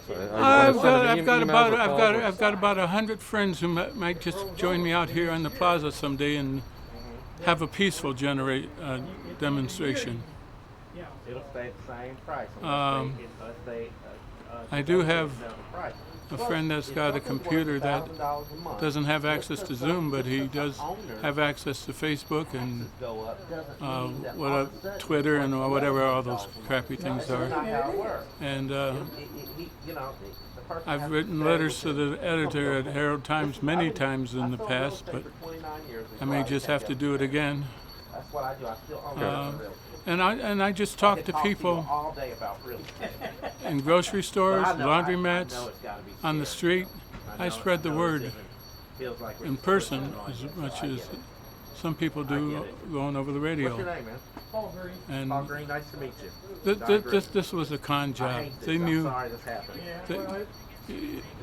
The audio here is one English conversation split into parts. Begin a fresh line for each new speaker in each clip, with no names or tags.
I've got about 100 friends who might just join me out here on the plaza someday and have a peaceful demonstration.
It'll stay the same price.
I do have a friend that's got a computer that doesn't have access to Zoom, but he does have access to Facebook and Twitter and whatever all those crappy things are. And I've written letters to the editor at Herald Times many times in the past, but I may just have to do it again. And I just talk to people in grocery stores, laundromats, on the street. I spread the word in person as much as some people do going over the radio.
What's your name, man?
Paul Green.
And
Paul Green, nice to meet you.
this was a con job. They
I'm
knew.
sorry this happened.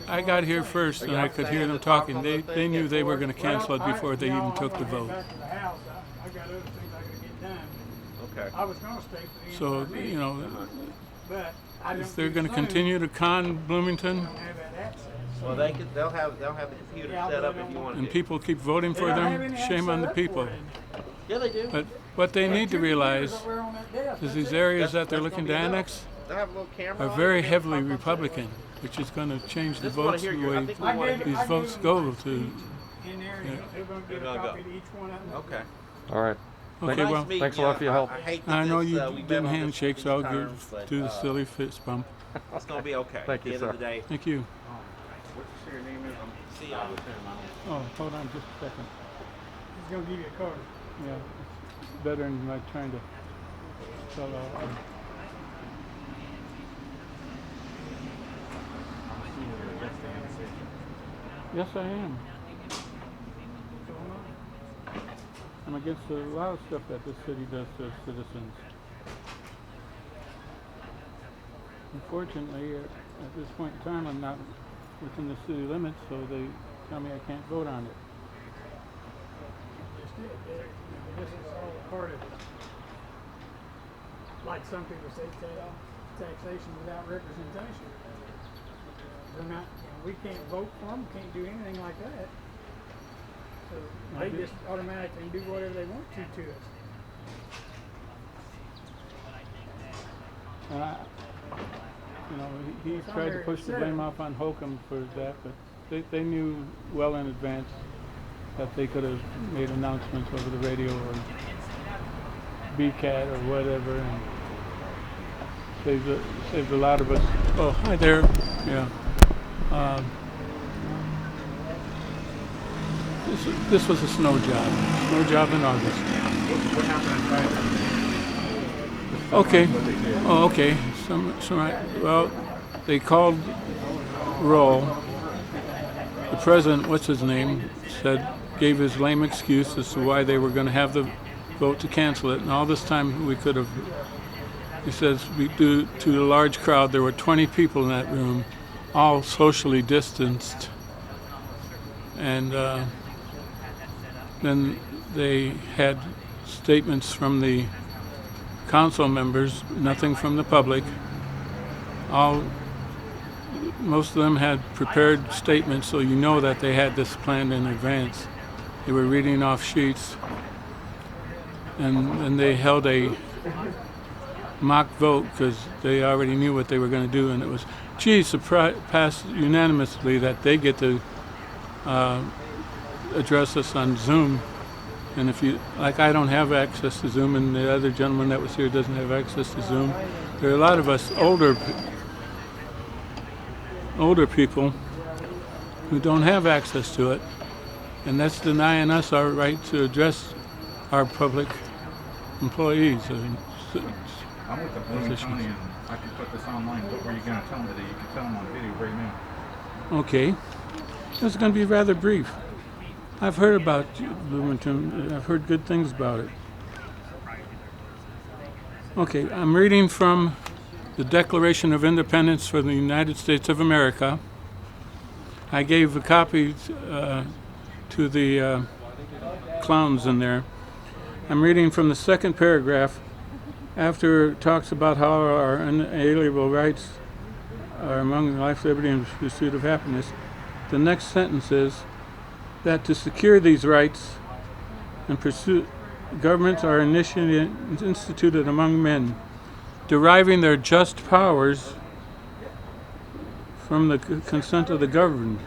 I got here first, and I could hear them talking. They knew they were going to cancel it before they even took the vote.
Back to the house. I got other things I got to get done.
Okay.
I was going to stay for the
So,
meeting,
you know,
but I
if
don't
they're
do
going to
Zoom,
continue to con Bloomington,
I don't have that access.
Well, they'll have the computer set up if you want to.
and people keep voting
They
for
don't have
them,
anything
shame on
set
the
up
people.
for it.
Yeah, they do.
But what they need to realize
We're on that desk.
is these areas that they're looking to annex
They'll have a little camera
are
on
very
it.
heavily Republican, which is going to change the
Just wanna
votes
hear
the
your- I
way
think we wanna hear-
these votes go to.
In there,
Yeah.
they're going to
They're
get a
gonna
copy
go.
to each one of them.
Okay.
All right.
Okay,
Nice
well,
meeting
thanks a lot
you.
for your help.
I hate that
I know
this,
you
we've been
didn't
on this
handshake,
these
so I'll
terms, but,
do the silly fist bump.
It's gonna be okay.
Thank
At the
you,
end of
sir.
the day.
Thank you.
What's your name? See y'all.
Oh, hold on just a second.
He's going to give you a card.
Yeah, it's better than like trying to sell out. Yes, I am. I'm against a lot of stuff that this city does to its citizens. Unfortunately, at this point in time, I'm not within the city limits, so they tell me I can't vote on it.
This is all part of it. Like some people say, taxation without representation. They're not, we can't vote for them, can't do anything like that. So they just automatically do whatever they want to us.
And he tried to push the blame off on Hokum for that, but they knew well in advance that they could have made announcements over the radio or BCAT or whatever, and saved a lot of us. Oh, hi there. Yeah. This was a snow job in August.
What happened on Friday?
Okay. Oh, okay. Well, they called roll. The president, what's his name, gave his lame excuse as to why they were going to have the vote to cancel it. And all this time we could have, he says, due to the large crowd, there were 20 people in that room, all socially distanced. And then they had statements from the council members, nothing from the public. Most of them had prepared statements, so you know that they had this planned in advance. They were reading off sheets, and they held a mock vote because they already knew what they were going to do, and it was, passed unanimously that they get to address us on Zoom. And if you, like, I don't have access to Zoom, and the other gentleman that was here doesn't have access to Zoom. There are a lot of us older people who don't have access to it, and that's denying us our right to address our public employees.
I'm with the Bloomingtonian. I can put this online. What were you going to tell them today? You can tell them on video right now.
Okay. It's going to be rather brief. I've heard about Bloomington. I've heard good things about it. Okay, I'm reading from the Declaration of Independence for the United States of America. I gave a copy to the clowns in there. I'm reading from the second paragraph after it talks about how our inalienable rights are among life, liberty, and pursuit of happiness. The next sentence is that to secure these rights and pursue, governments are instituted among men, deriving their just powers from the consent of the governed.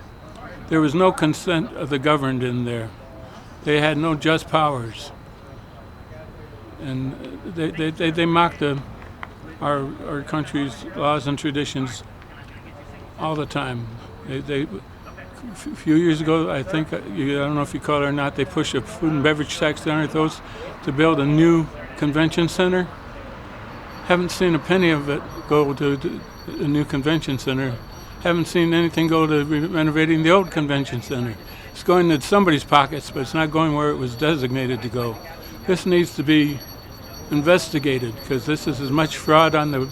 There was no consent of the governed in there. They had no just powers. And they mocked our country's laws and traditions all the time. A few years ago, I think, I don't know if you call it or not, they pushed a food and beverage tax down at those to build a new convention center. Haven't seen a penny of it go to a new convention center. Haven't seen anything go to renovating the old convention center. It's going to somebody's pockets, but it's not going where it was designated to go. This needs to be investigated, because this is as much fraud on the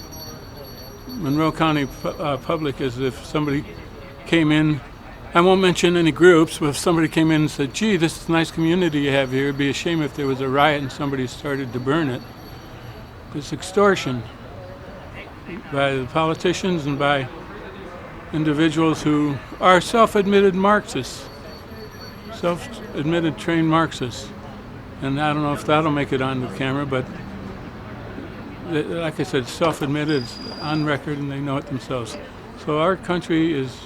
Monroe County public as if somebody came in. I won't mention any groups, but if somebody came in and said, gee, this is a nice community you have here, it'd be a shame if there was a riot and somebody started to burn it. This extortion by the politicians and by individuals who are self-admitted Marxists, self-admitted trained Marxists. And I don't know if that'll make it on the camera, but like I said, self-admitted, it's on record, and they know it themselves. So our country is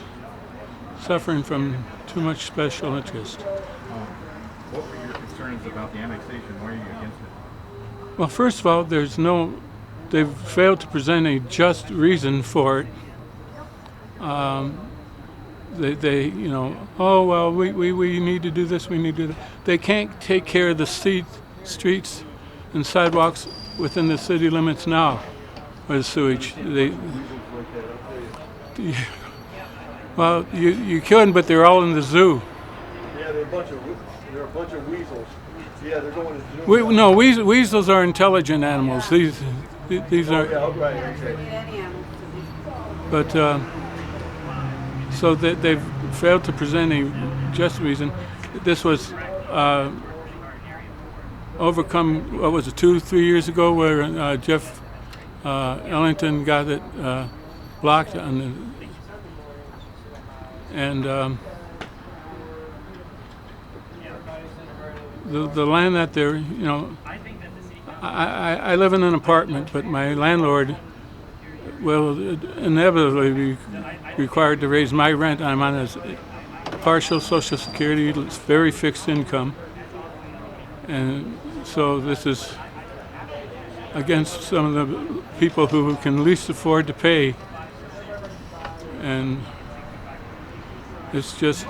suffering from too much special interest.
What were your concerns about the annexation? Why are you against it?
Well, first of all, they've failed to present a just reason for it. They oh, well, we need to do this, we need to do that. They can't take care of the streets and sidewalks within the city limits now with sewage. Well, you could, but they're all in the zoo.
Yeah, they're a bunch of weasels. Yeah, they're going to zoo.
Weasels are intelligent animals. These are.
Yeah, right. Okay.
But so they've failed to present a just reason. This was overcome. What was it, 2-3 years ago, where Jeff Ellington got it blocked on the land that they're, I live in an apartment, but my landlord will inevitably be required to raise my rent. I'm on a partial Social Security, it's very fixed income, and so this is against some of the people who can least afford to pay, and it's just